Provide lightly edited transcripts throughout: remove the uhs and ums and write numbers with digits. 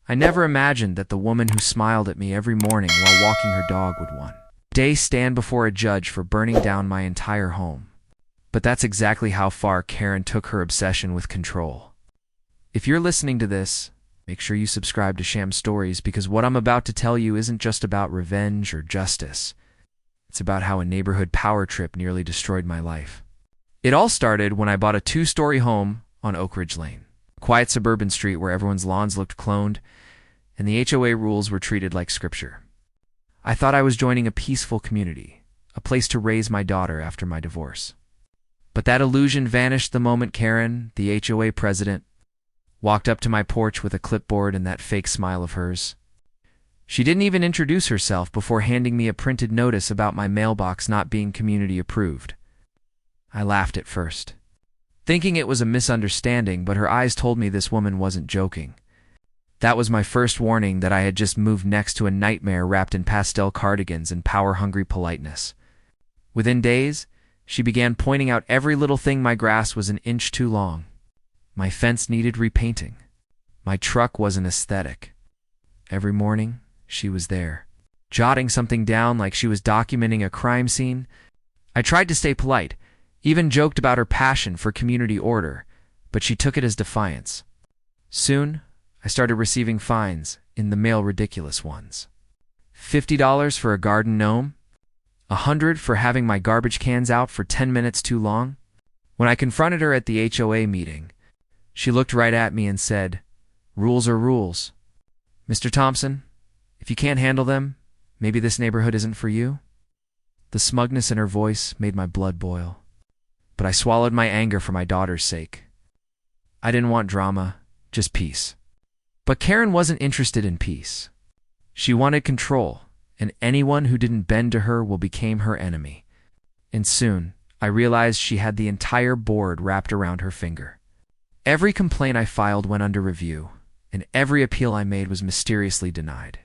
I never imagined that the woman who smiled at me every morning while walking her dog would one day stand before a judge for burning down my entire home. But that's exactly how far Karen took her obsession with control. If you're listening to this, make sure you subscribe to Sham Stories, because what I'm about to tell you isn't just about revenge or justice. It's about how a neighborhood power trip nearly destroyed my life. It all started when I bought a 2-story home on Oak Ridge Lane, a quiet suburban street where everyone's lawns looked cloned and the HOA rules were treated like scripture. I thought I was joining a peaceful community, a place to raise my daughter after my divorce. But that illusion vanished the moment Karen, the HOA president, walked up to my porch with a clipboard and that fake smile of hers. She didn't even introduce herself before handing me a printed notice about my mailbox not being community approved. I laughed at first, thinking it was a misunderstanding, but her eyes told me this woman wasn't joking. That was my first warning that I had just moved next to a nightmare wrapped in pastel cardigans and power-hungry politeness. Within days, she began pointing out every little thing my grass was an inch too long. My fence needed repainting. My truck wasn't aesthetic. Every morning, she was there, jotting something down like she was documenting a crime scene. I tried to stay polite, even joked about her passion for community order, but she took it as defiance. Soon, I started receiving fines, in the mail ridiculous ones. $50 for a garden gnome? $100 for having my garbage cans out for 10 minutes too long? When I confronted her at the HOA meeting, she looked right at me and said, "Rules are rules. Mr. Thompson, if you can't handle them, maybe this neighborhood isn't for you?" The smugness in her voice made my blood boil, but I swallowed my anger for my daughter's sake. I didn't want drama, just peace. But Karen wasn't interested in peace. She wanted control, and anyone who didn't bend to her became her enemy. And soon, I realized she had the entire board wrapped around her finger. Every complaint I filed went under review, and every appeal I made was mysteriously denied.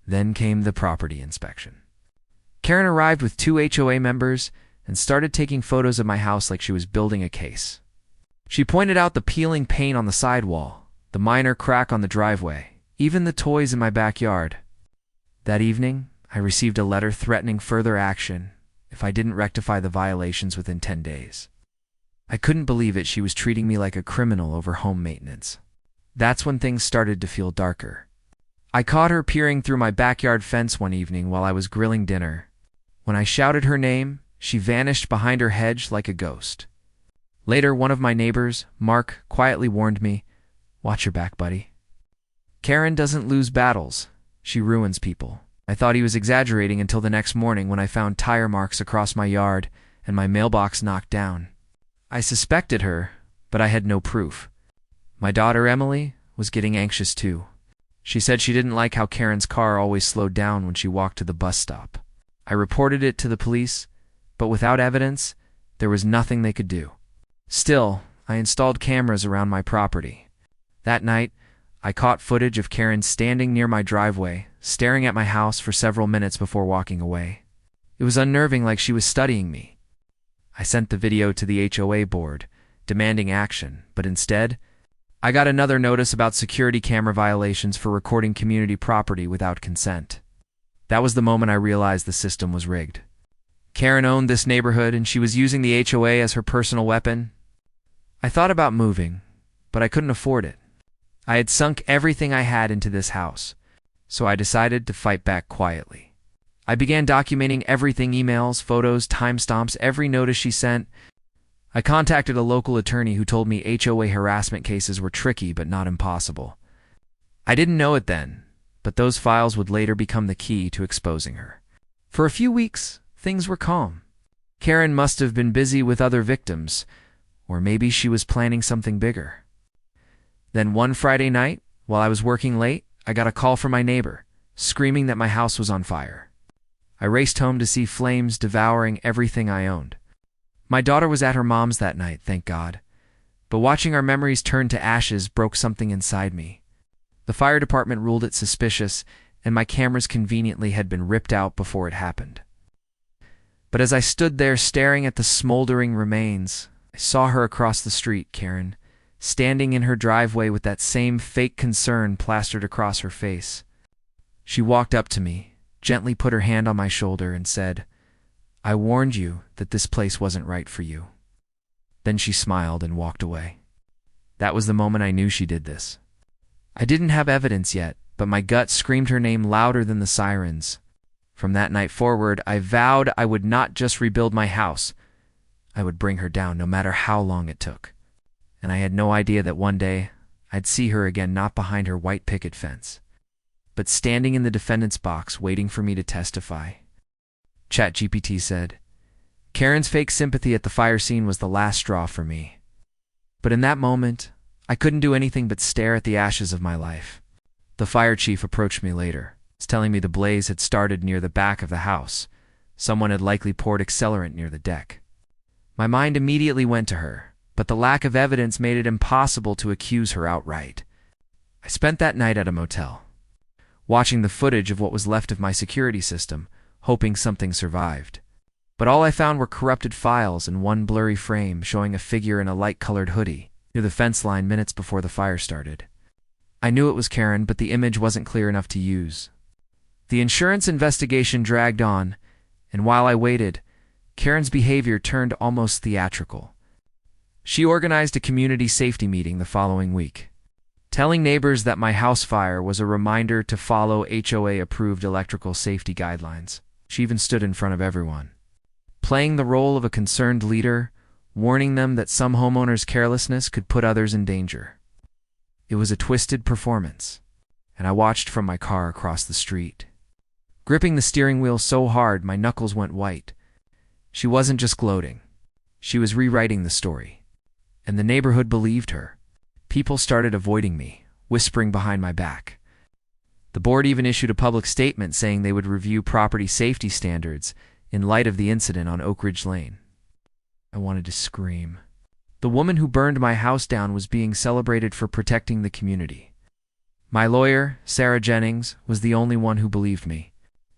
Then came the property inspection. Karen arrived with 2 HOA members and started taking photos of my house like she was building a case. She pointed out the peeling paint on the sidewall, the minor crack on the driveway, even the toys in my backyard. That evening, I received a letter threatening further action if I didn't rectify the violations within 10 days. I couldn't believe it. She was treating me like a criminal over home maintenance. That's when things started to feel darker. I caught her peering through my backyard fence one evening while I was grilling dinner. When I shouted her name, she vanished behind her hedge like a ghost. Later, one of my neighbors, Mark, quietly warned me, "Watch your back, buddy. Karen doesn't lose battles. She ruins people." I thought he was exaggerating until the next morning when I found tire marks across my yard and my mailbox knocked down. I suspected her, but I had no proof. My daughter, Emily, was getting anxious too. She said she didn't like how Karen's car always slowed down when she walked to the bus stop. I reported it to the police, but without evidence, there was nothing they could do. Still, I installed cameras around my property. That night, I caught footage of Karen standing near my driveway, staring at my house for several minutes before walking away. It was unnerving, like she was studying me. I sent the video to the HOA board, demanding action, but instead, I got another notice about security camera violations for recording community property without consent. That was the moment I realized the system was rigged. Karen owned this neighborhood, and she was using the HOA as her personal weapon. I thought about moving, but I couldn't afford it. I had sunk everything I had into this house, so I decided to fight back quietly. I began documenting everything: emails, photos, timestamps, every notice she sent. I contacted a local attorney who told me HOA harassment cases were tricky but not impossible. I didn't know it then, but those files would later become the key to exposing her. For a few weeks, things were calm. Karen must have been busy with other victims, or maybe she was planning something bigger. Then one Friday night, while I was working late, I got a call from my neighbor, screaming that my house was on fire. I raced home to see flames devouring everything I owned. My daughter was at her mom's that night, thank God, but watching our memories turn to ashes broke something inside me. The fire department ruled it suspicious, and my cameras conveniently had been ripped out before it happened. But as I stood there staring at the smoldering remains, I saw her across the street, Karen, standing in her driveway with that same fake concern plastered across her face. She walked up to me, gently put her hand on my shoulder, and said, "I warned you that this place wasn't right for you." Then she smiled and walked away. That was the moment I knew she did this. I didn't have evidence yet, but my gut screamed her name louder than the sirens. From that night forward, I vowed I would not just rebuild my house. I would bring her down no matter how long it took. And I had no idea that one day I'd see her again, not behind her white picket fence, but standing in the defendant's box waiting for me to testify. ChatGPT said, "Karen's fake sympathy at the fire scene was the last straw for me." But in that moment, I couldn't do anything but stare at the ashes of my life. The fire chief approached me later, telling me the blaze had started near the back of the house. Someone had likely poured accelerant near the deck. My mind immediately went to her, but the lack of evidence made it impossible to accuse her outright. I spent that night at a motel, watching the footage of what was left of my security system, hoping something survived. But all I found were corrupted files and one blurry frame showing a figure in a light-colored hoodie near the fence line minutes before the fire started. I knew it was Karen, but the image wasn't clear enough to use. The insurance investigation dragged on, and while I waited, Karen's behavior turned almost theatrical. She organized a community safety meeting the following week, telling neighbors that my house fire was a reminder to follow HOA-approved electrical safety guidelines. She even stood in front of everyone, playing the role of a concerned leader, warning them that some homeowners' carelessness could put others in danger. It was a twisted performance, and I watched from my car across the street, gripping the steering wheel so hard my knuckles went white. She wasn't just gloating. She was rewriting the story, and the neighborhood believed her. People started avoiding me, whispering behind my back. The board even issued a public statement saying they would review property safety standards in light of the incident on Oak Ridge Lane. I wanted to scream. The woman who burned my house down was being celebrated for protecting the community. My lawyer, Sarah Jennings, was the only one who believed me.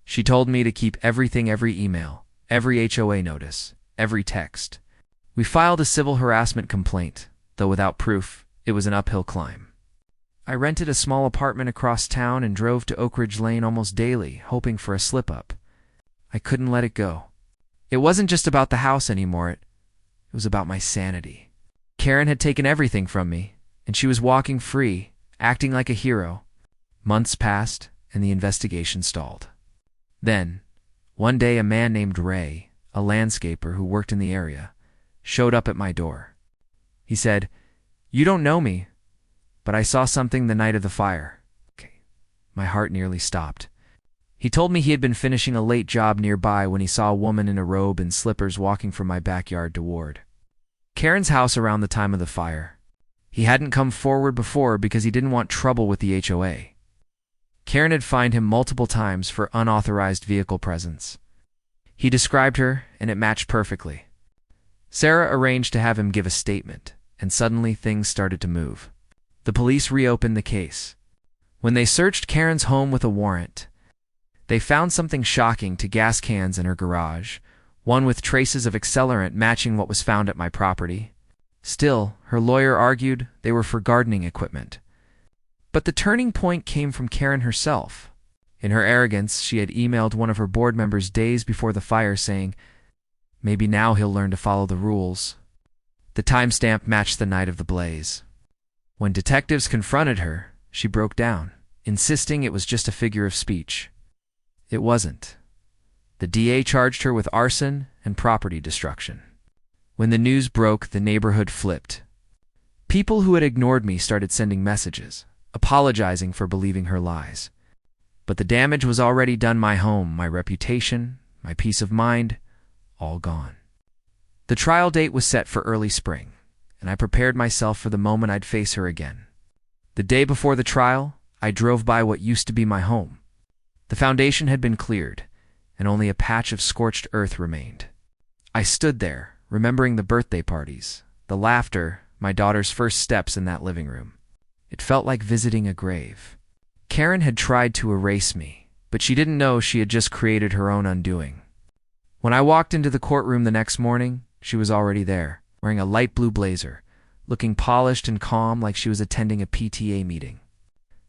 She told me to keep everything, every email, every HOA notice, every text. We filed a civil harassment complaint, though without proof, it was an uphill climb. I rented a small apartment across town and drove to Oak Ridge Lane almost daily, hoping for a slip-up. I couldn't let it go. It wasn't just about the house anymore, it was about my sanity. Karen had taken everything from me, and she was walking free, acting like a hero. Months passed, and the investigation stalled. Then, one day a man named Ray, a landscaper who worked in the area, showed up at my door. He said, "You don't know me, but I saw something the night of the fire." My heart nearly stopped. He told me he had been finishing a late job nearby when he saw a woman in a robe and slippers walking from my backyard toward Karen's house around the time of the fire. He hadn't come forward before because he didn't want trouble with the HOA. Karen had fined him multiple times for unauthorized vehicle presence. He described her, and it matched perfectly. Sarah arranged to have him give a statement, and suddenly things started to move. The police reopened the case. When they searched Karen's home with a warrant, they found something shocking to gas cans in her garage, one with traces of accelerant matching what was found at my property. Still, her lawyer argued they were for gardening equipment. But the turning point came from Karen herself. In her arrogance, she had emailed one of her board members days before the fire saying, "Maybe now he'll learn to follow the rules." The timestamp matched the night of the blaze. When detectives confronted her, she broke down, insisting it was just a figure of speech. It wasn't. The DA charged her with arson and property destruction. When the news broke, the neighborhood flipped. People who had ignored me started sending messages, apologizing for believing her lies. But the damage was already done. My home, my reputation, my peace of mind, all gone. The trial date was set for early spring, and I prepared myself for the moment I'd face her again. The day before the trial, I drove by what used to be my home. The foundation had been cleared, and only a patch of scorched earth remained. I stood there, remembering the birthday parties, the laughter, my daughter's first steps in that living room. It felt like visiting a grave. Karen had tried to erase me, but she didn't know she had just created her own undoing. When I walked into the courtroom the next morning, she was already there, wearing a light blue blazer, looking polished and calm like she was attending a PTA meeting.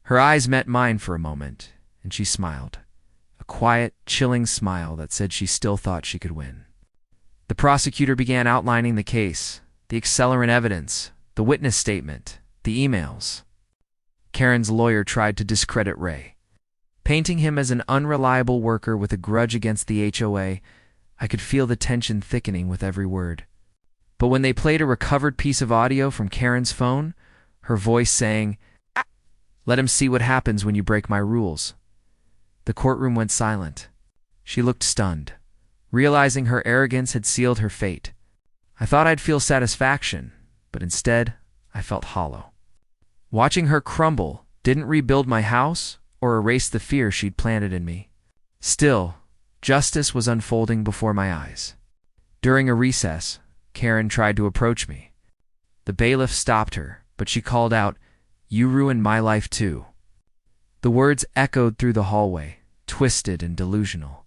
Her eyes met mine for a moment, and she smiled. A quiet, chilling smile that said she still thought she could win. The prosecutor began outlining the case, the accelerant evidence, the witness statement, the emails. Karen's lawyer tried to discredit Ray, painting him as an unreliable worker with a grudge against the HOA. I could feel the tension thickening with every word. But when they played a recovered piece of audio from Karen's phone, her voice saying, "Let him see what happens when you break my rules," the courtroom went silent. She looked stunned, realizing her arrogance had sealed her fate. I thought I'd feel satisfaction, but instead, I felt hollow. Watching her crumble didn't rebuild my house or erase the fear she'd planted in me. Still, justice was unfolding before my eyes. During a recess, Karen tried to approach me. The bailiff stopped her, but she called out, "You ruined my life too." The words echoed through the hallway, twisted and delusional.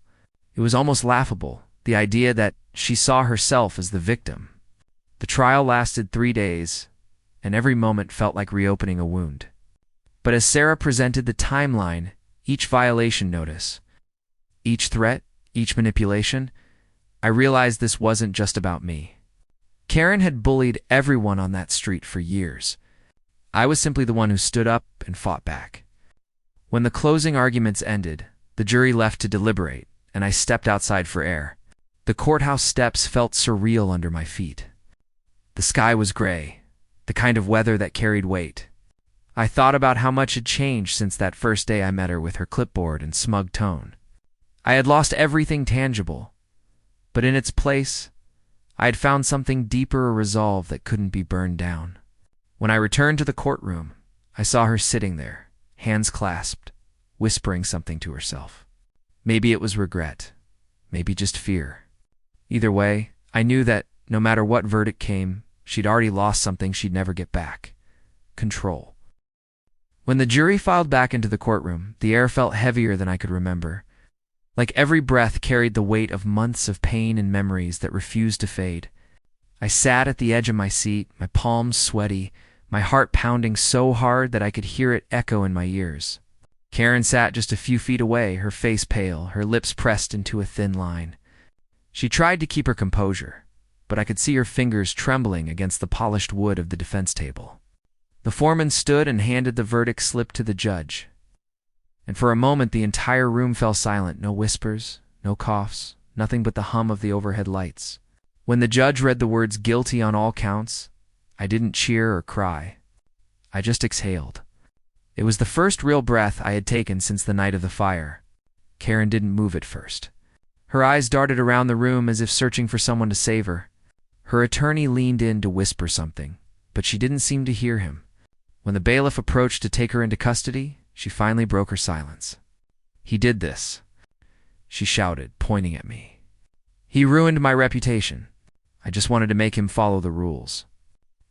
It was almost laughable, the idea that she saw herself as the victim. The trial lasted 3 days, and every moment felt like reopening a wound. But as Sarah presented the timeline, each violation notice, each threat, each manipulation, I realized this wasn't just about me. Karen had bullied everyone on that street for years. I was simply the one who stood up and fought back. When the closing arguments ended, the jury left to deliberate, and I stepped outside for air. The courthouse steps felt surreal under my feet. The sky was gray, the kind of weather that carried weight. I thought about how much had changed since that first day I met her with her clipboard and smug tone. I had lost everything tangible, but in its place, I had found something deeper, a resolve that couldn't be burned down. When I returned to the courtroom, I saw her sitting there, hands clasped, whispering something to herself. Maybe it was regret, maybe just fear. Either way, I knew that no matter what verdict came, she'd already lost something she'd never get back: control. When the jury filed back into the courtroom, the air felt heavier than I could remember. Like every breath carried the weight of months of pain and memories that refused to fade. I sat at the edge of my seat, my palms sweaty, my heart pounding so hard that I could hear it echo in my ears. Karen sat just a few feet away, her face pale, her lips pressed into a thin line. She tried to keep her composure, but I could see her fingers trembling against the polished wood of the defense table. The foreman stood and handed the verdict slip to the judge. And for a moment the entire room fell silent, no whispers, no coughs, nothing but the hum of the overhead lights. When the judge read the words "guilty on all counts," I didn't cheer or cry. I just exhaled. It was the first real breath I had taken since the night of the fire. Karen didn't move at first. Her eyes darted around the room as if searching for someone to save her. Her attorney leaned in to whisper something, but she didn't seem to hear him. When the bailiff approached to take her into custody, she finally broke her silence. "He did this," she shouted, pointing at me. "He ruined my reputation. I just wanted to make him follow the rules."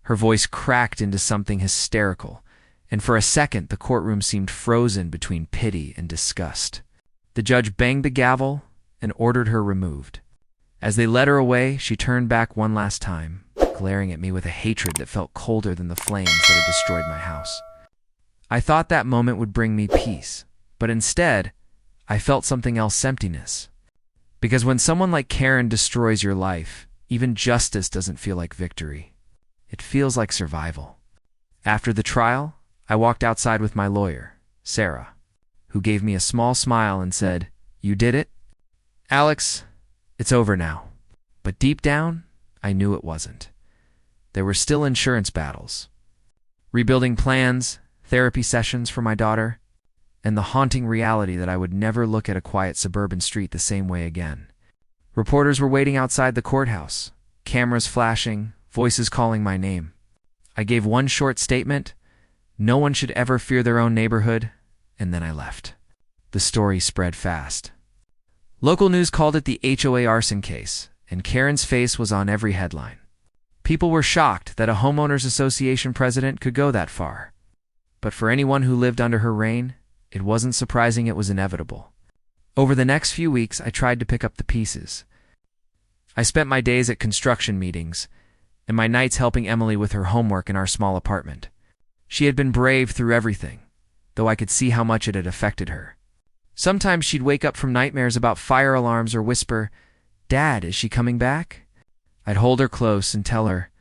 Her voice cracked into something hysterical, and for a second the courtroom seemed frozen between pity and disgust. The judge banged the gavel and ordered her removed. As they led her away, she turned back one last time, glaring at me with a hatred that felt colder than the flames that had destroyed my house. I thought that moment would bring me peace, but instead, I felt something else: emptiness. Because when someone like Karen destroys your life, even justice doesn't feel like victory. It feels like survival. After the trial, I walked outside with my lawyer, Sarah, who gave me a small smile and said, "You did it? Alex, it's over now." But deep down, I knew it wasn't. There were still insurance battles, rebuilding plans, therapy sessions for my daughter, and the haunting reality that I would never look at a quiet suburban street the same way again. Reporters were waiting outside the courthouse, cameras flashing, voices calling my name. I gave one short statement: no one should ever fear their own neighborhood, and then I left. The story spread fast. Local news called it the HOA arson case, and Karen's face was on every headline. People were shocked that a homeowners association president could go that far. But for anyone who lived under her reign, it wasn't surprising, it was inevitable. Over the next few weeks, I tried to pick up the pieces. I spent my days at construction meetings, and my nights helping Emily with her homework in our small apartment. She had been brave through everything, though I could see how much it had affected her. Sometimes she'd wake up from nightmares about fire alarms or whisper, "Dad, is she coming back?" I'd hold her close and tell her,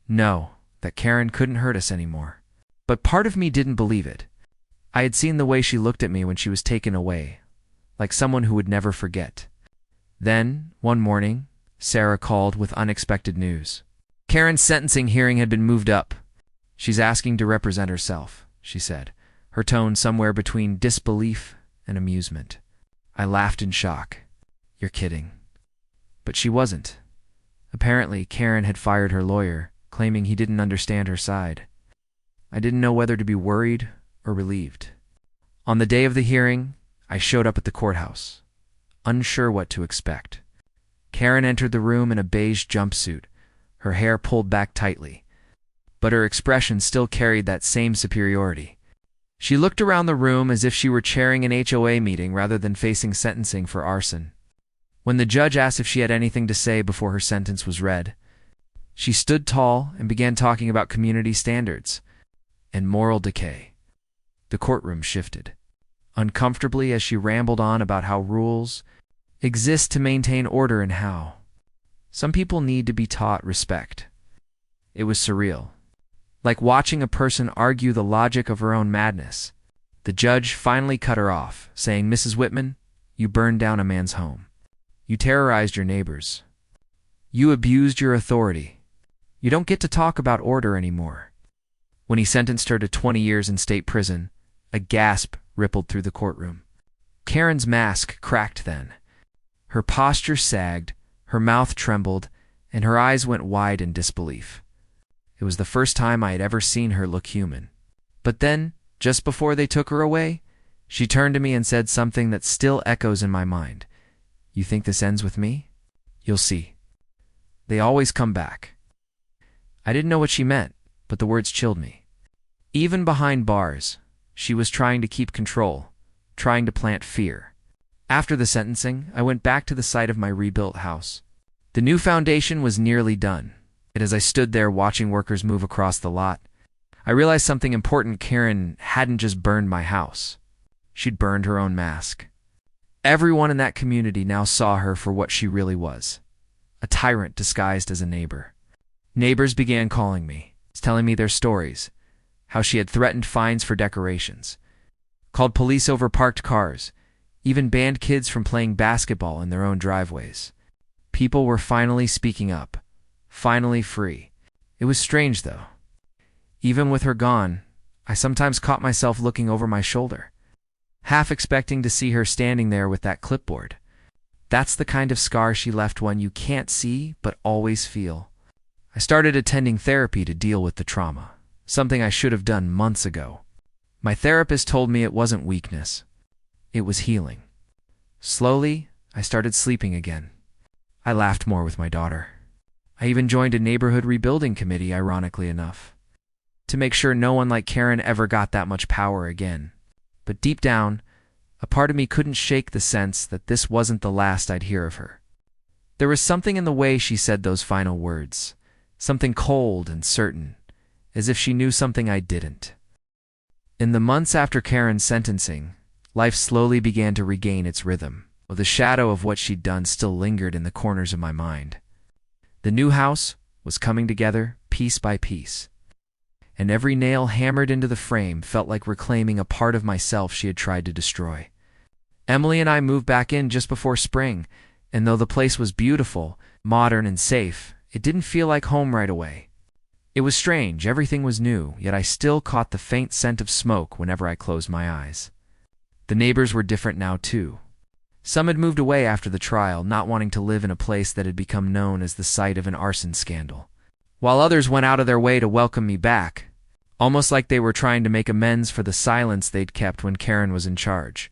no, that Karen couldn't hurt us anymore. But part of me didn't believe it. I had seen the way she looked at me when she was taken away, like someone who would never forget. Then, one morning, Sarah called with unexpected news. Karen's sentencing hearing had been moved up. "She's asking to represent herself," she said, her tone somewhere between disbelief and amusement. I laughed in shock. "You're kidding." But she wasn't. Apparently, Karen had fired her lawyer, claiming he didn't understand her side. I didn't know whether to be worried or relieved. On the day of the hearing, I showed up at the courthouse, unsure what to expect. Karen entered the room in a beige jumpsuit, her hair pulled back tightly, but her expression still carried that same superiority. She looked around the room as if she were chairing an HOA meeting rather than facing sentencing for arson. When the judge asked if she had anything to say before her sentence was read, she stood tall and began talking about community standards and moral decay. The courtroom shifted uncomfortably as she rambled on about how rules exist to maintain order and how some people need to be taught respect. It was surreal, like watching a person argue the logic of her own madness. The judge finally cut her off, saying, "Mrs. Whitman, you burned down a man's home. You terrorized your neighbors. You abused your authority. You don't get to talk about order anymore." When he sentenced her to 20 years in state prison, a gasp rippled through the courtroom. Karen's mask cracked then. Her posture sagged, her mouth trembled, and her eyes went wide in disbelief. It was the first time I had ever seen her look human. But then, just before they took her away, she turned to me and said something that still echoes in my mind. "You think this ends with me? You'll see. They always come back." I didn't know what she meant, but the words chilled me. Even behind bars, she was trying to keep control, trying to plant fear. After the sentencing, I went back to the site of my rebuilt house. The new foundation was nearly done, and as I stood there watching workers move across the lot, I realized something important. Karen hadn't just burned my house. She'd burned her own mask. Everyone in that community now saw her for what she really was, a tyrant disguised as a neighbor. Neighbors began calling me, telling me their stories, how she had threatened fines for decorations, called police over parked cars, even banned kids from playing basketball in their own driveways. People were finally speaking up, finally free. It was strange, though. Even with her gone, I sometimes caught myself looking over my shoulder, half expecting to see her standing there with that clipboard. That's the kind of scar she left, one you can't see but always feel. I started attending therapy to deal with the trauma, something I should have done months ago. My therapist told me it wasn't weakness. It was healing. Slowly, I started sleeping again. I laughed more with my daughter. I even joined a neighborhood rebuilding committee, ironically enough, to make sure no one like Karen ever got that much power again. But deep down, a part of me couldn't shake the sense that this wasn't the last I'd hear of her. There was something in the way she said those final words, something cold and certain, as if she knew something I didn't. In the months after Karen's sentencing, life slowly began to regain its rhythm, though the shadow of what she'd done still lingered in the corners of my mind. The new house was coming together piece by piece, and every nail hammered into the frame felt like reclaiming a part of myself she had tried to destroy. Emily and I moved back in just before spring, and though the place was beautiful, modern, and safe, it didn't feel like home right away. It was strange, everything was new, yet I still caught the faint scent of smoke whenever I closed my eyes. The neighbors were different now, too. Some had moved away after the trial, not wanting to live in a place that had become known as the site of an arson scandal, while others went out of their way to welcome me back, almost like they were trying to make amends for the silence they'd kept when Karen was in charge.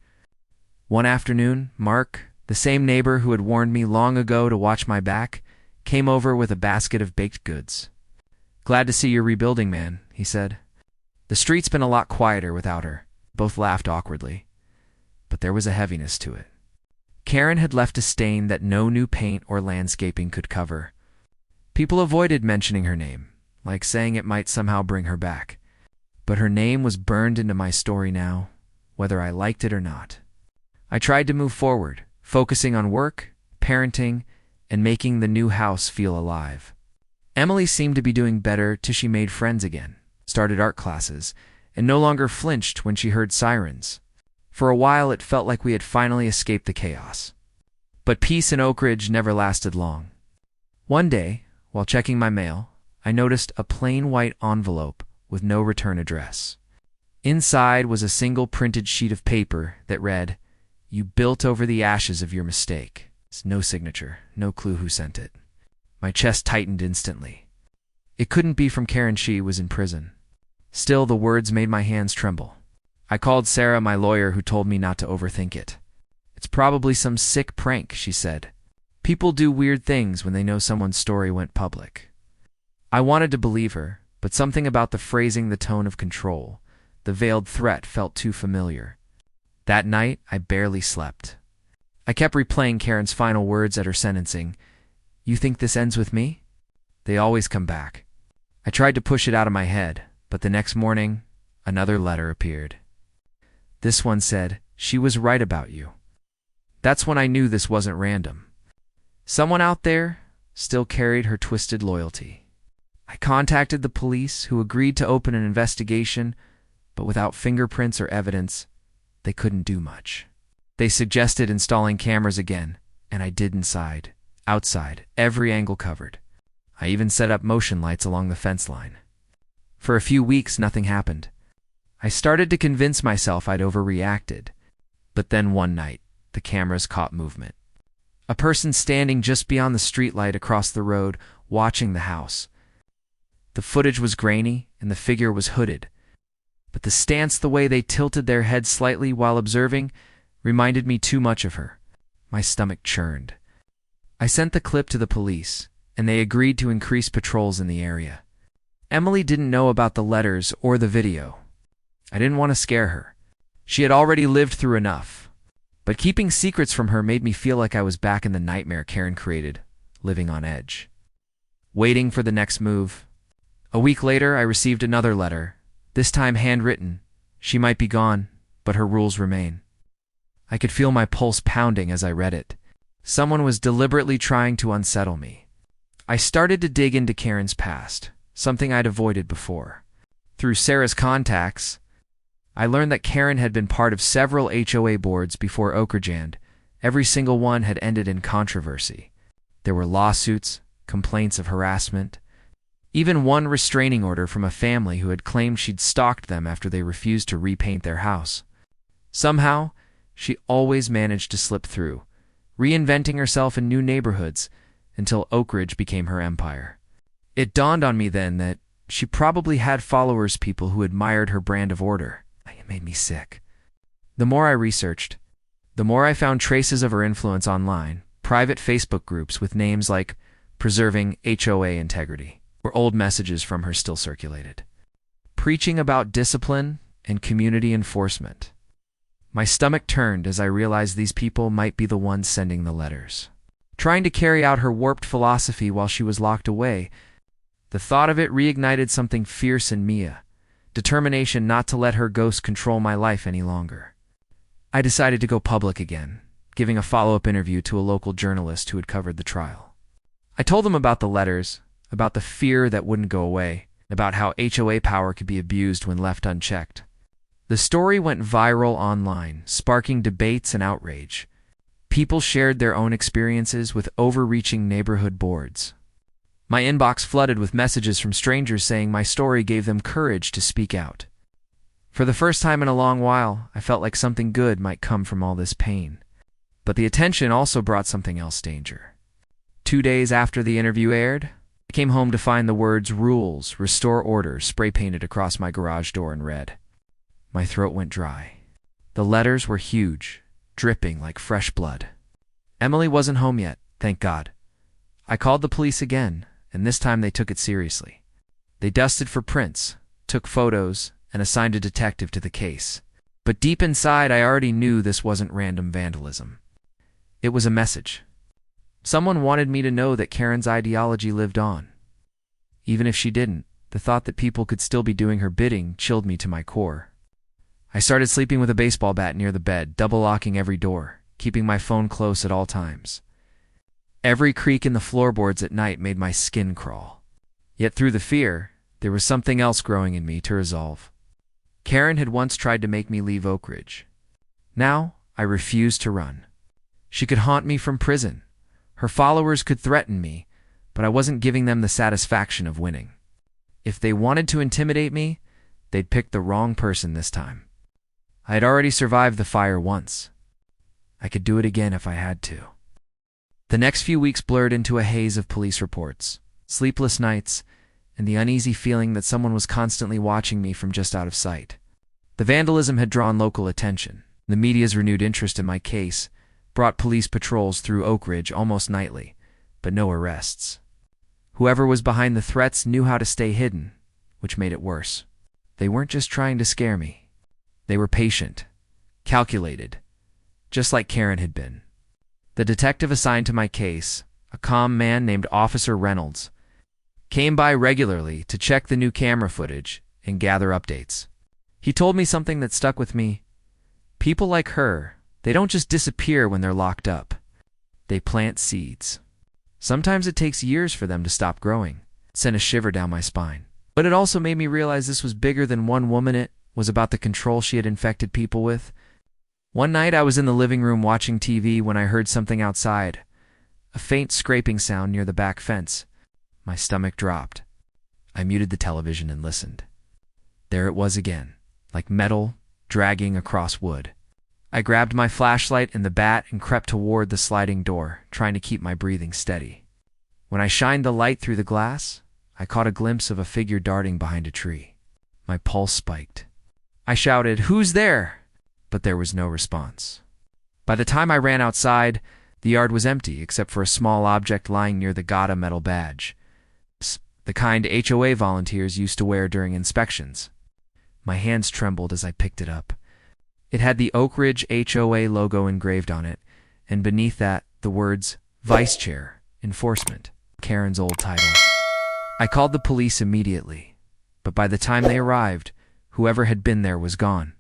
One afternoon, Mark, the same neighbor who had warned me long ago to watch my back, came over with a basket of baked goods. "Glad to see you're rebuilding, man," he said. "The street's been a lot quieter without her." Both laughed awkwardly, but there was a heaviness to it. Karen had left a stain that no new paint or landscaping could cover. People avoided mentioning her name, like saying it might somehow bring her back. But her name was burned into my story now, whether I liked it or not. I tried to move forward, focusing on work, parenting, and making the new house feel alive. Emily seemed to be doing better till she made friends again, started art classes, and no longer flinched when she heard sirens. For a while it felt like we had finally escaped the chaos. But peace in Oak Ridge never lasted long. One day, while checking my mail, I noticed a plain white envelope with no return address. Inside was a single printed sheet of paper that read, "You built over the ashes of your mistake." It's no signature, no clue who sent it. My chest tightened instantly. It couldn't be from Karen. She was in prison. Still, the words made my hands tremble. I called Sarah, my lawyer, who told me not to overthink it. "It's probably some sick prank," she said. "People do weird things when they know someone's story went public." I wanted to believe her, but something about the phrasing, the tone of control, the veiled threat felt too familiar. That night, I barely slept. I kept replaying Karen's final words at her sentencing. "You think this ends with me?" They always come back. I tried to push it out of my head, but the next morning, another letter appeared. This one said, "She was right about you." That's when I knew this wasn't random. Someone out there still carried her twisted loyalty. I contacted the police, who agreed to open an investigation, but without fingerprints or evidence, they couldn't do much. They suggested installing cameras again, and I did inside, outside, every angle covered. I even set up motion lights along the fence line. For a few weeks, nothing happened. I started to convince myself I'd overreacted. But then one night, the cameras caught movement. A person standing just beyond the streetlight across the road, watching the house. The footage was grainy, and the figure was hooded. But the stance, the way they tilted their heads slightly while observing, reminded me too much of her. My stomach churned. I sent the clip to the police, and they agreed to increase patrols in the area. Emily didn't know about the letters or the video. I didn't want to scare her. She had already lived through enough. But keeping secrets from her made me feel like I was back in the nightmare Karen created, living on edge. Waiting for the next move. A week later, I received another letter, this time handwritten. She might be gone, but her rules remain. I could feel my pulse pounding as I read it. Someone was deliberately trying to unsettle me. I started to dig into Karen's past, something I'd avoided before. Through Sarah's contacts, I learned that Karen had been part of several HOA boards before Oak Ridge, and every single one had ended in controversy. There were lawsuits, complaints of harassment, even one restraining order from a family who had claimed she'd stalked them after they refused to repaint their house. Somehow, she always managed to slip through, reinventing herself in new neighborhoods until Oak Ridge became her empire. It dawned on me then that she probably had followers, people who admired her brand of order. It made me sick. The more I researched, the more I found traces of her influence online, private Facebook groups with names like Preserving HOA Integrity, where old messages from her still circulated, preaching about discipline and community enforcement. My stomach turned as I realized these people might be the ones sending the letters, trying to carry out her warped philosophy while she was locked away. The thought of it reignited something fierce in Mia, determination not to let her ghost control my life any longer. I decided to go public again, giving a follow-up interview to a local journalist who had covered the trial. I told them about the letters, about the fear that wouldn't go away, about how HOA power could be abused when left unchecked. The story went viral online, sparking debates and outrage. People shared their own experiences with overreaching neighborhood boards. My inbox flooded with messages from strangers saying my story gave them courage to speak out. For the first time in a long while, I felt like something good might come from all this pain. But the attention also brought something else, danger. 2 days after the interview aired, I came home to find the words "Rules, Restore Order" spray-painted across my garage door in red. My throat went dry. The letters were huge, dripping like fresh blood. Emily wasn't home yet, thank God. I called the police again, and this time they took it seriously. They dusted for prints, took photos, and assigned a detective to the case. But deep inside, I already knew this wasn't random vandalism. It was a message. Someone wanted me to know that Karen's ideology lived on. Even if she didn't, the thought that people could still be doing her bidding chilled me to my core. I started sleeping with a baseball bat near the bed, double-locking every door, keeping my phone close at all times. Every creak in the floorboards at night made my skin crawl. Yet through the fear, there was something else growing in me to resolve. Karen had once tried to make me leave Oak Ridge. Now, I refused to run. She could haunt me from prison. Her followers could threaten me, but I wasn't giving them the satisfaction of winning. If they wanted to intimidate me, they'd pick the wrong person this time. I had already survived the fire once. I could do it again if I had to. The next few weeks blurred into a haze of police reports, sleepless nights, and the uneasy feeling that someone was constantly watching me from just out of sight. The vandalism had drawn local attention. The media's renewed interest in my case brought police patrols through Oak Ridge almost nightly, but no arrests. Whoever was behind the threats knew how to stay hidden, which made it worse. They weren't just trying to scare me. They were patient, calculated, just like Karen had been. The detective assigned to my case, a calm man named Officer Reynolds, came by regularly to check the new camera footage and gather updates. He told me something that stuck with me. People like her, they don't just disappear when they're locked up. They plant seeds. Sometimes it takes years for them to stop growing. It sent a shiver down my spine. But it also made me realize this was bigger than one woman. It was about the control she had infected people with. One night I was in the living room watching TV when I heard something outside, a faint scraping sound near the back fence. My stomach dropped. I muted the television and listened. There it was again, like metal dragging across wood. I grabbed my flashlight and the bat and crept toward the sliding door, trying to keep my breathing steady. When I shined the light through the glass, I caught a glimpse of a figure darting behind a tree. My pulse spiked. I shouted, "Who's there?" But there was no response. By the time I ran outside, the yard was empty except for a small object lying near the GATA metal badge, the kind HOA volunteers used to wear during inspections. My hands trembled as I picked it up. It had the Oak Ridge HOA logo engraved on it, and beneath that, the words, Vice Chair, Enforcement, Karen's old title. I called the police immediately, but by the time they arrived, whoever had been there was gone.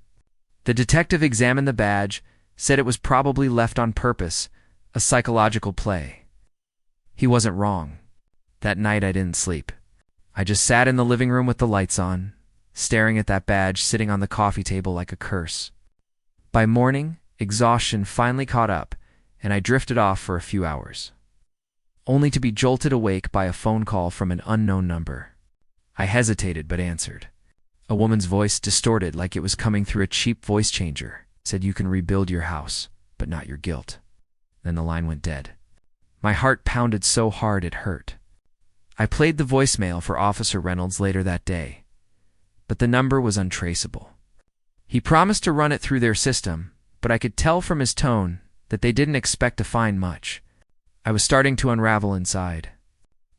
The detective examined the badge, said it was probably left on purpose, a psychological play. He wasn't wrong. That night I didn't sleep. I just sat in the living room with the lights on, staring at that badge sitting on the coffee table like a curse. By morning, exhaustion finally caught up, and I drifted off for a few hours, only to be jolted awake by a phone call from an unknown number. I hesitated but answered. A woman's voice, distorted like it was coming through a cheap voice changer, said, "You can rebuild your house, but not your guilt." Then the line went dead. My heart pounded so hard it hurt. I played the voicemail for Officer Reynolds later that day, but the number was untraceable. He promised to run it through their system, but I could tell from his tone that they didn't expect to find much. I was starting to unravel inside.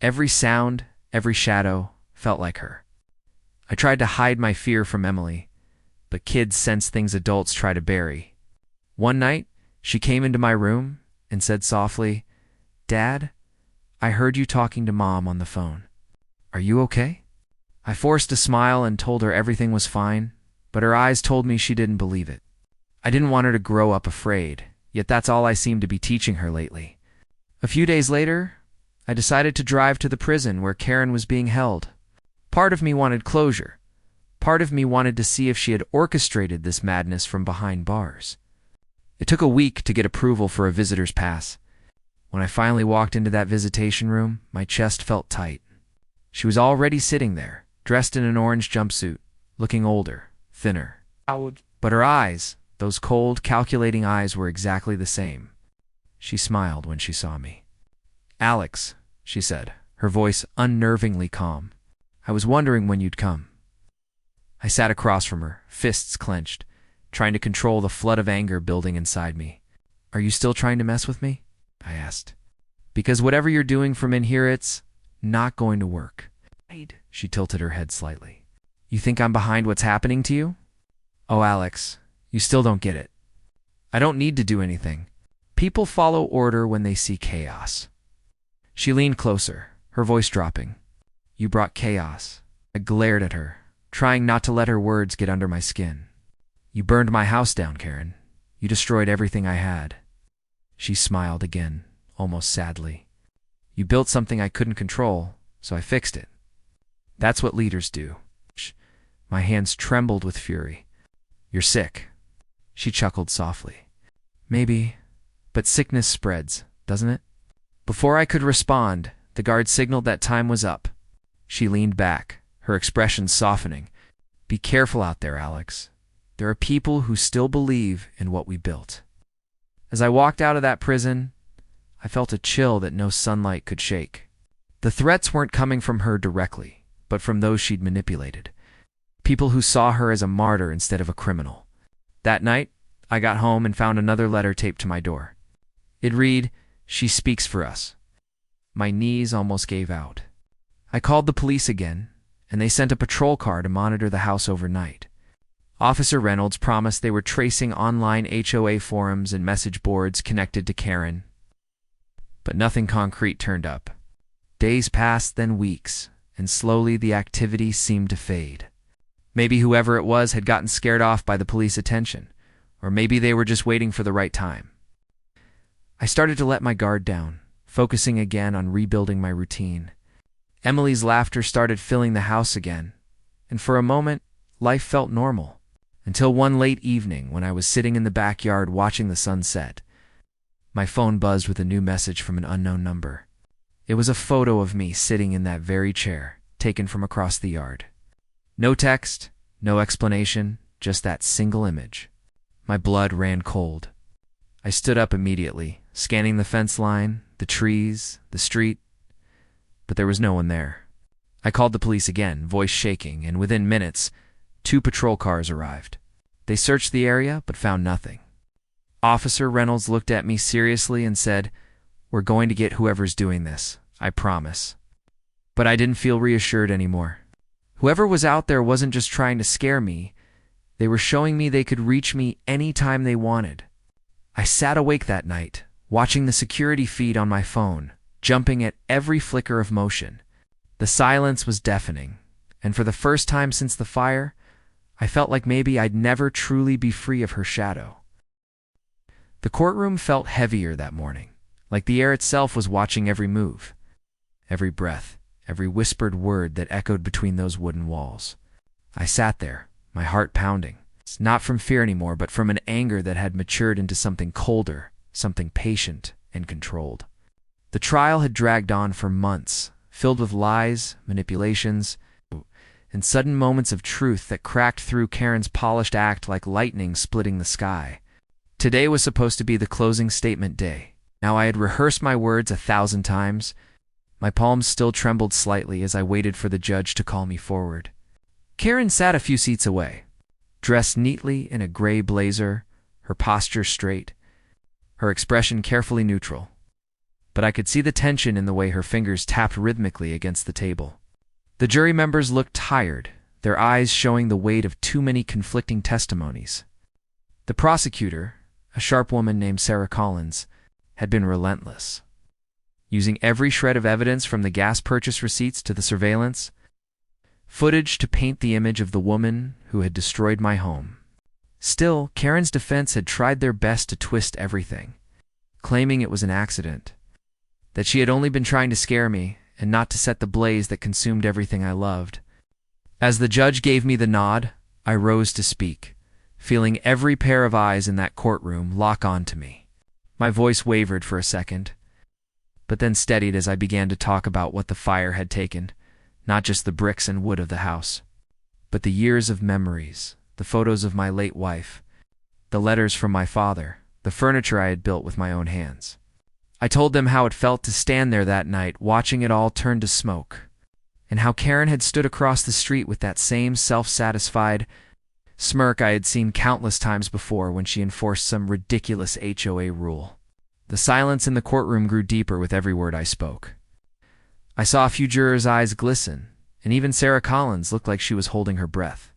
Every sound, every shadow felt like her. I tried to hide my fear from Emily, but kids sense things adults try to bury. One night, she came into my room and said softly, "Dad, I heard you talking to Mom on the phone. Are you okay?" I forced a smile and told her everything was fine, but her eyes told me she didn't believe it. I didn't want her to grow up afraid, yet that's all I seemed to be teaching her lately. A few days later, I decided to drive to the prison where Karen was being held. Part of me wanted closure. Part of me wanted to see if she had orchestrated this madness from behind bars. It took a week to get approval for a visitor's pass. When I finally walked into that visitation room, my chest felt tight. She was already sitting there, dressed in an orange jumpsuit, looking older, thinner. But her eyes, those cold, calculating eyes, were exactly the same. She smiled when she saw me. "Alex," she said, her voice unnervingly calm. "I was wondering when you'd come." I sat across from her, fists clenched, trying to control the flood of anger building inside me. "Are you still trying to mess with me?" I asked. "Because whatever you're doing from in here, it's not going to work." She tilted her head slightly. "You think I'm behind what's happening to you?" "Oh, Alex, you still don't get it. I don't need to do anything. People follow order when they see chaos. She leaned closer, her voice dropping. "You brought chaos." I glared at her, trying not to let her words get under my skin. "You burned my house down, Karen. You destroyed everything I had." She smiled again, almost sadly. "You built something I couldn't control, so I fixed it. That's what leaders do." My hands trembled with fury. "You're sick." She chuckled softly. "Maybe, but sickness spreads, doesn't it?" Before I could respond, the guard signaled that time was up. She leaned back, her expression softening. "Be careful out there, Alex. There are people who still believe in what we built." As I walked out of that prison, I felt a chill that no sunlight could shake. The threats weren't coming from her directly, but from those she'd manipulated. People who saw her as a martyr instead of a criminal. That night, I got home and found another letter taped to my door. It read, "She speaks for us." My knees almost gave out. I called the police again, and they sent a patrol car to monitor the house overnight. Officer Reynolds promised they were tracing online HOA forums and message boards connected to Karen. But nothing concrete turned up. Days passed, then weeks, and slowly the activity seemed to fade. Maybe whoever it was had gotten scared off by the police attention, or maybe they were just waiting for the right time. I started to let my guard down, focusing again on rebuilding my routine. Emily's laughter started filling the house again, and for a moment, life felt normal. Until one late evening when I was sitting in the backyard watching the sun set. My phone buzzed with a new message from an unknown number. It was a photo of me sitting in that very chair, taken from across the yard. No text, no explanation, just that single image. My blood ran cold. I stood up immediately, scanning the fence line, the trees, the street, but there was no one there. I called the police again, voice shaking, and within minutes, 2 patrol cars arrived. They searched the area, but found nothing. Officer Reynolds looked at me seriously and said, "We're going to get whoever's doing this, I promise." But I didn't feel reassured anymore. Whoever was out there wasn't just trying to scare me. They were showing me they could reach me anytime they wanted. I sat awake that night, watching the security feed on my phone, jumping at every flicker of motion. The silence was deafening, and for the first time since the fire, I felt like maybe I'd never truly be free of her shadow. The courtroom felt heavier that morning, like the air itself was watching every move, every breath, every whispered word that echoed between those wooden walls. I sat there, my heart pounding, not from fear anymore, but from an anger that had matured into something colder, something patient and controlled. The trial had dragged on for months, filled with lies, manipulations, and sudden moments of truth that cracked through Karen's polished act like lightning splitting the sky. Today was supposed to be the closing statement day. Now I had rehearsed my words 1,000 times. My palms still trembled slightly as I waited for the judge to call me forward. Karen sat a few seats away, dressed neatly in a gray blazer, her posture straight, her expression carefully neutral. But I could see the tension in the way her fingers tapped rhythmically against the table. The jury members looked tired, their eyes showing the weight of too many conflicting testimonies. The prosecutor, a sharp woman named Sarah Collins, had been relentless, using every shred of evidence from the gas purchase receipts to the surveillance footage to paint the image of the woman who had destroyed my home. Still, Karen's defense had tried their best to twist everything, claiming it was an accident, that she had only been trying to scare me and not to set the blaze that consumed everything I loved. As the judge gave me the nod, I rose to speak, feeling every pair of eyes in that courtroom lock onto me. My voice wavered for a second, but then steadied as I began to talk about what the fire had taken, not just the bricks and wood of the house, but the years of memories, the photos of my late wife, the letters from my father, the furniture I had built with my own hands. I told them how it felt to stand there that night, watching it all turn to smoke, and how Karen had stood across the street with that same self-satisfied smirk I had seen countless times before when she enforced some ridiculous HOA rule. The silence in the courtroom grew deeper with every word I spoke. I saw a few jurors' eyes glisten, and even Sarah Collins looked like she was holding her breath.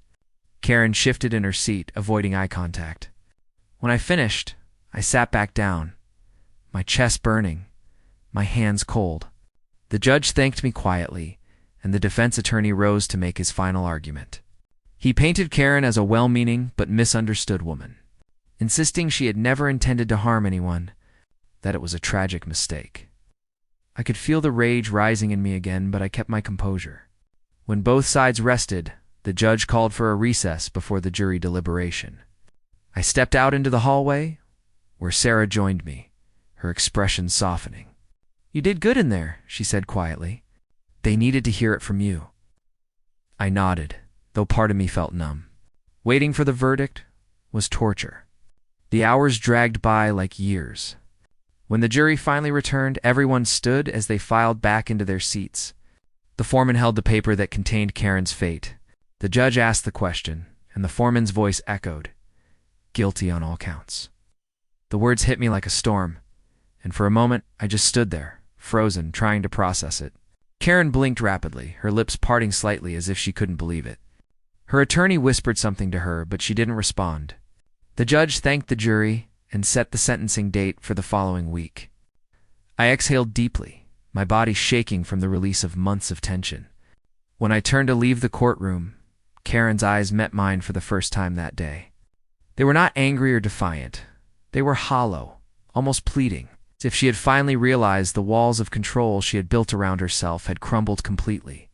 Karen shifted in her seat, avoiding eye contact. When I finished, I sat back down, my chest burning, my hands cold. The judge thanked me quietly, and the defense attorney rose to make his final argument. He painted Karen as a well-meaning but misunderstood woman, insisting she had never intended to harm anyone, that it was a tragic mistake. I could feel the rage rising in me again, but I kept my composure. When both sides rested, the judge called for a recess before the jury deliberation. I stepped out into the hallway, where Sarah joined me, her expression softening. "You did good in there," she said quietly. "They needed to hear it from you." I nodded, though part of me felt numb. Waiting for the verdict was torture. The hours dragged by like years. When the jury finally returned, everyone stood as they filed back into their seats. The foreman held the paper that contained Karen's fate. The judge asked the question, and the foreman's voice echoed, "Guilty on all counts." The words hit me like a storm, and for a moment I just stood there, frozen, trying to process it. Karen blinked rapidly, her lips parting slightly as if she couldn't believe it. Her attorney whispered something to her, but she didn't respond. The judge thanked the jury and set the sentencing date for the following week. I exhaled deeply, my body shaking from the release of months of tension. When I turned to leave the courtroom, Karen's eyes met mine for the first time that day. They were not angry or defiant. They were hollow, almost pleading, as if she had finally realized the walls of control she had built around herself had crumbled completely.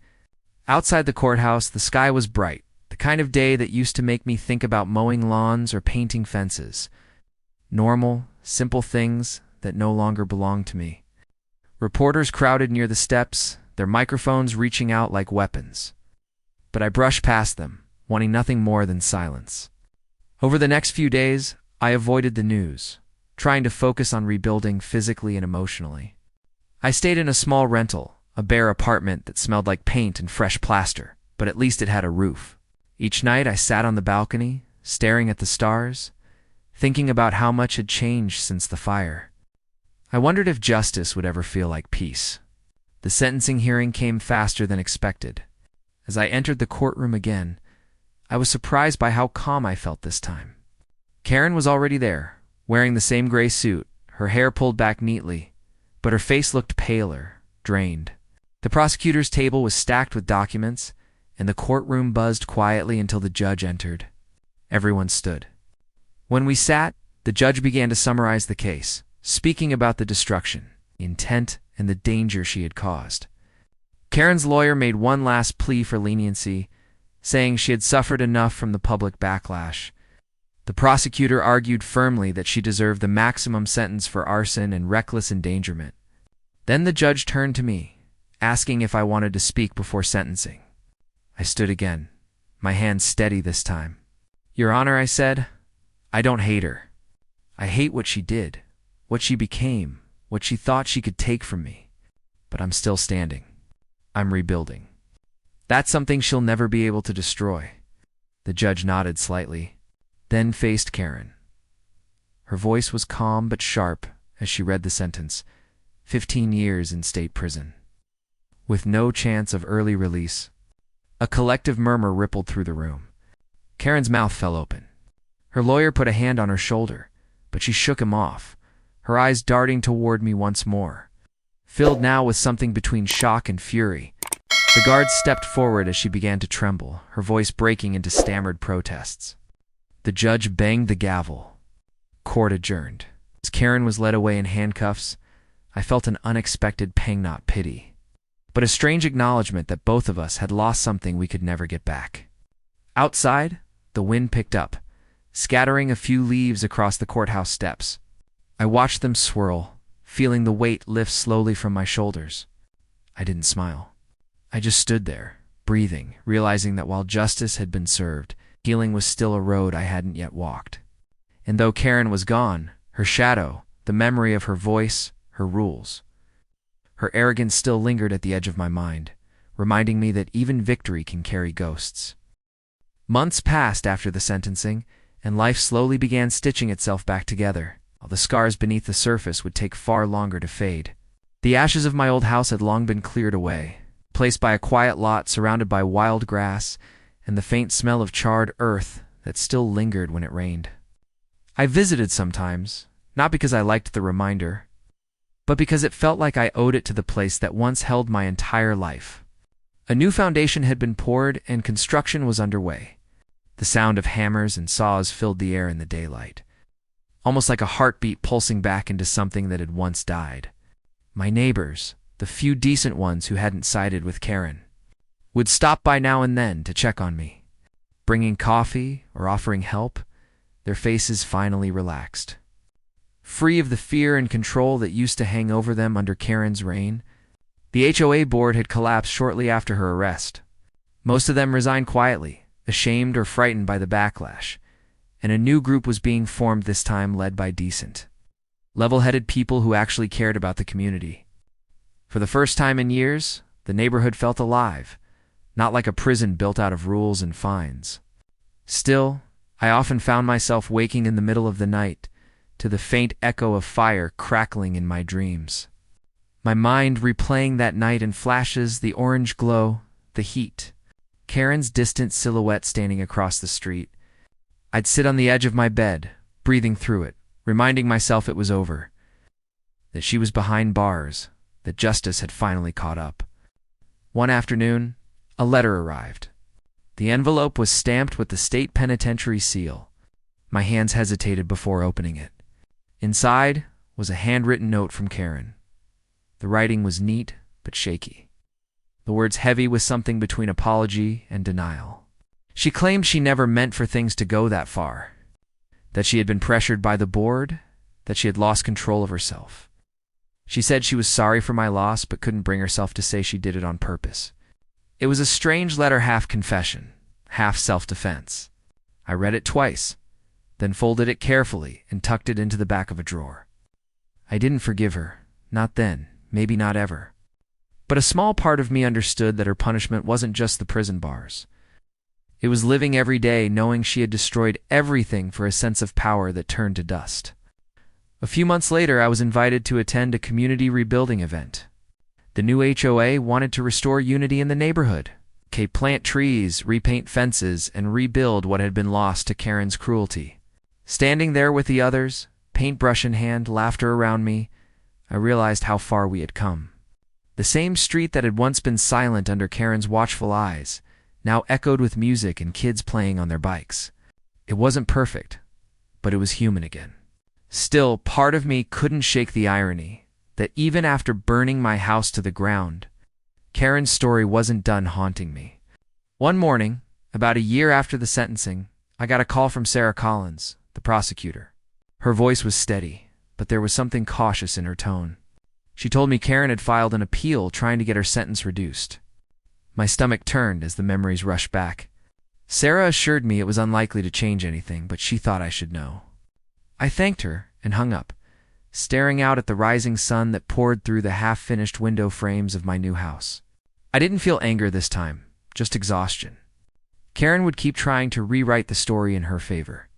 Outside the courthouse, the sky was bright, the kind of day that used to make me think about mowing lawns or painting fences. Normal, simple things that no longer belonged to me. Reporters crowded near the steps, their microphones reaching out like weapons. But I brushed past them, wanting nothing more than silence. Over the next few days, I avoided the news, trying to focus on rebuilding physically and emotionally. I stayed in a small rental, a bare apartment that smelled like paint and fresh plaster, but at least it had a roof. Each night I sat on the balcony, staring at the stars, thinking about how much had changed since the fire. I wondered if justice would ever feel like peace. The sentencing hearing came faster than expected. As I entered the courtroom again, I was surprised by how calm I felt this time. Karen was already there, wearing the same gray suit, her hair pulled back neatly, but her face looked paler, drained. The prosecutor's table was stacked with documents, and the courtroom buzzed quietly until the judge entered. Everyone stood. When we sat, the judge began to summarize the case, speaking about the destruction, intent, and the danger she had caused. Karen's lawyer made one last plea for leniency, saying she had suffered enough from the public backlash. The prosecutor argued firmly that she deserved the maximum sentence for arson and reckless endangerment. Then the judge turned to me, asking if I wanted to speak before sentencing. I stood again, my hands steady this time. "Your Honor," I said, "I don't hate her. I hate what she did, what she became, what she thought she could take from me. But I'm still standing. I'm rebuilding. That's something she'll never be able to destroy." The judge nodded slightly, then faced Karen. Her voice was calm but sharp as she read the sentence, 15 years in state prison, with no chance of early release. A collective murmur rippled through the room. Karen's mouth fell open. Her lawyer put a hand on her shoulder, but she shook him off, her eyes darting toward me once more. Filled now with something between shock and fury, the guard stepped forward as she began to tremble, her voice breaking into stammered protests. The judge banged the gavel. Court adjourned. As Karen was led away in handcuffs, I felt an unexpected pang, not pity, but a strange acknowledgement that both of us had lost something we could never get back. Outside, the wind picked up, scattering a few leaves across the courthouse steps. I watched them swirl, feeling the weight lift slowly from my shoulders. I didn't smile. I just stood there, breathing, realizing that while justice had been served, healing was still a road I hadn't yet walked. And though Karen was gone, her shadow, the memory of her voice, her rules, her arrogance still lingered at the edge of my mind, reminding me that even victory can carry ghosts. Months passed after the sentencing, and life slowly began stitching itself back together. While the scars beneath the surface would take far longer to fade. The ashes of my old house had long been cleared away, placed by a quiet lot surrounded by wild grass and the faint smell of charred earth that still lingered when it rained. I visited sometimes, not because I liked the reminder, but because it felt like I owed it to the place that once held my entire life. A new foundation had been poured and construction was underway. The sound of hammers and saws filled the air in the daylight, almost like a heartbeat pulsing back into something that had once died. My neighbors, the few decent ones who hadn't sided with Karen, would stop by now and then to check on me, bringing coffee or offering help, their faces finally relaxed. Free of the fear and control that used to hang over them under Karen's reign, the HOA board had collapsed shortly after her arrest. Most of them resigned quietly, ashamed or frightened by the backlash, and a new group was being formed, this time led by decent, level-headed people who actually cared about the community. For the first time in years, the neighborhood felt alive, not like a prison built out of rules and fines. Still, I often found myself waking in the middle of the night to the faint echo of fire crackling in my dreams. My mind replaying that night in flashes, the orange glow, the heat, Karen's distant silhouette standing across the street. I'd sit on the edge of my bed, breathing through it, reminding myself it was over, that she was behind bars, that justice had finally caught up. One afternoon, a letter arrived. The envelope was stamped with the state penitentiary seal. My hands hesitated before opening it. Inside was a handwritten note from Karen. The writing was neat but shaky, the words heavy with something between apology and denial. She claimed she never meant for things to go that far, that she had been pressured by the board, that she had lost control of herself. She said she was sorry for my loss but couldn't bring herself to say she did it on purpose. It was a strange letter, half confession, half self-defense. I read it twice, then folded it carefully and tucked it into the back of a drawer. I didn't forgive her, not then, maybe not ever. But a small part of me understood that her punishment wasn't just the prison bars. It was living every day knowing she had destroyed everything for a sense of power that turned to dust. A few months later, I was invited to attend a community rebuilding event. The new HOA wanted to restore unity in the neighborhood, plant trees, repaint fences, and rebuild what had been lost to Karen's cruelty. Standing there with the others, paintbrush in hand, laughter around me, I realized how far we had come. The same street that had once been silent under Karen's watchful eyes now echoed with music and kids playing on their bikes. It wasn't perfect, but it was human again. Still, part of me couldn't shake the irony that even after burning my house to the ground, Karen's story wasn't done haunting me. One morning, about a year after the sentencing, I got a call from Sarah Collins, the prosecutor. Her voice was steady, but there was something cautious in her tone. She told me Karen had filed an appeal trying to get her sentence reduced. My stomach turned as the memories rushed back. Sarah assured me it was unlikely to change anything, but she thought I should know. I thanked her and hung up, staring out at the rising sun that poured through the half-finished window frames of my new house. I didn't feel anger this time, just exhaustion. Karen would keep trying to rewrite the story in her favor,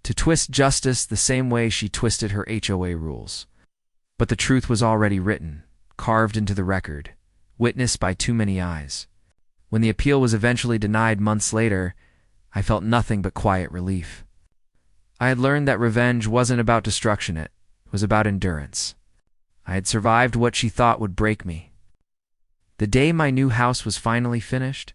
to twist justice the same way she twisted her HOA rules. But the truth was already written, carved into the record, witnessed by too many eyes. When the appeal was eventually denied months later, I felt nothing but quiet relief. I had learned that revenge wasn't about destruction, it was about endurance. I had survived what she thought would break me. The day my new house was finally finished,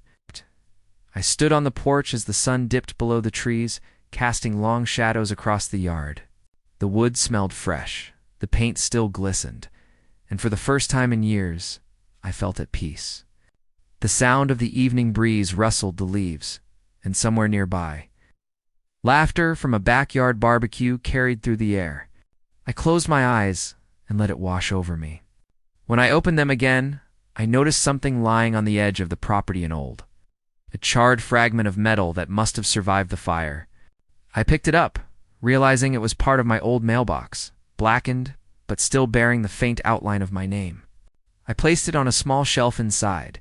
I stood on the porch as the sun dipped below the trees, casting long shadows across the yard. The wood smelled fresh, the paint still glistened, and for the first time in years, I felt at peace. The sound of the evening breeze rustled the leaves, and somewhere nearby, laughter from a backyard barbecue carried through the air. I closed my eyes and let it wash over me. When I opened them again, I noticed something lying on the edge of the property, a charred fragment of metal that must have survived the fire. I picked it up, realizing it was part of my old mailbox, blackened, but still bearing the faint outline of my name. I placed it on a small shelf inside,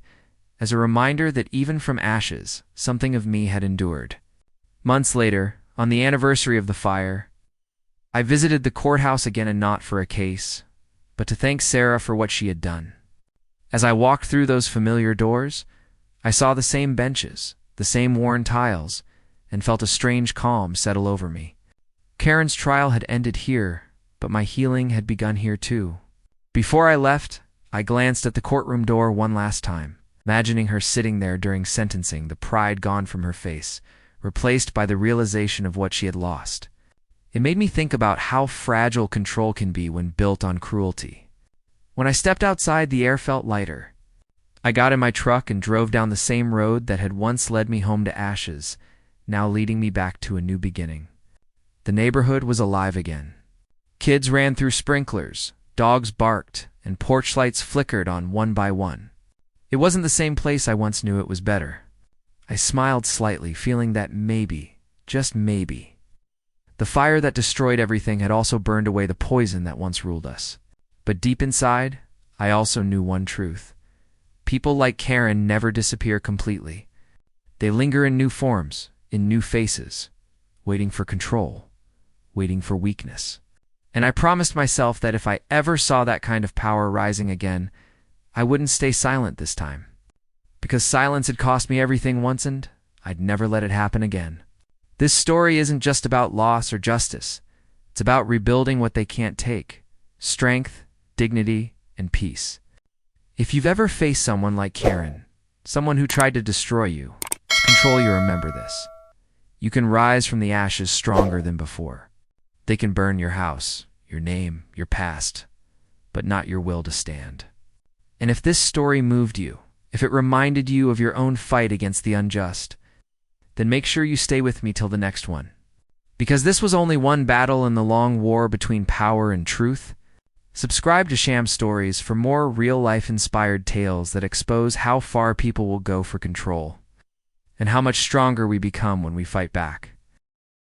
as a reminder that even from ashes, something of me had endured. Months later, on the anniversary of the fire, I visited the courthouse again, and not for a case, but to thank Sarah for what she had done. As I walked through those familiar doors, I saw the same benches, the same worn tiles, and felt a strange calm settle over me. Karen's trial had ended here, but my healing had begun here too. Before I left, I glanced at the courtroom door one last time, imagining her sitting there during sentencing, the pride gone from her face, replaced by the realization of what she had lost. It made me think about how fragile control can be when built on cruelty. When I stepped outside, the air felt lighter. I got in my truck and drove down the same road that had once led me home to ashes, now leading me back to a new beginning. The neighborhood was alive again. Kids ran through sprinklers, dogs barked, and porch lights flickered on one by one. It wasn't the same place I once knew. It was better. I smiled slightly, feeling that maybe, just maybe, the fire that destroyed everything had also burned away the poison that once ruled us. But deep inside, I also knew one truth. People like Karen never disappear completely. They linger in new forms, in new faces, waiting for control, waiting for weakness. And I promised myself that if I ever saw that kind of power rising again, I wouldn't stay silent this time. Because silence had cost me everything once, and I'd never let it happen again. This story isn't just about loss or justice. It's about rebuilding what they can't take: strength, dignity, and peace. If you've ever faced someone like Karen, someone who tried to destroy you, control you, remember this. You can rise from the ashes stronger than before. They can burn your house, your name, your past, but not your will to stand. And if this story moved you, if it reminded you of your own fight against the unjust, then make sure you stay with me till the next one. Because this was only one battle in the long war between power and truth. Subscribe to Sham Stories for more real-life inspired tales that expose how far people will go for control, and how much stronger we become when we fight back.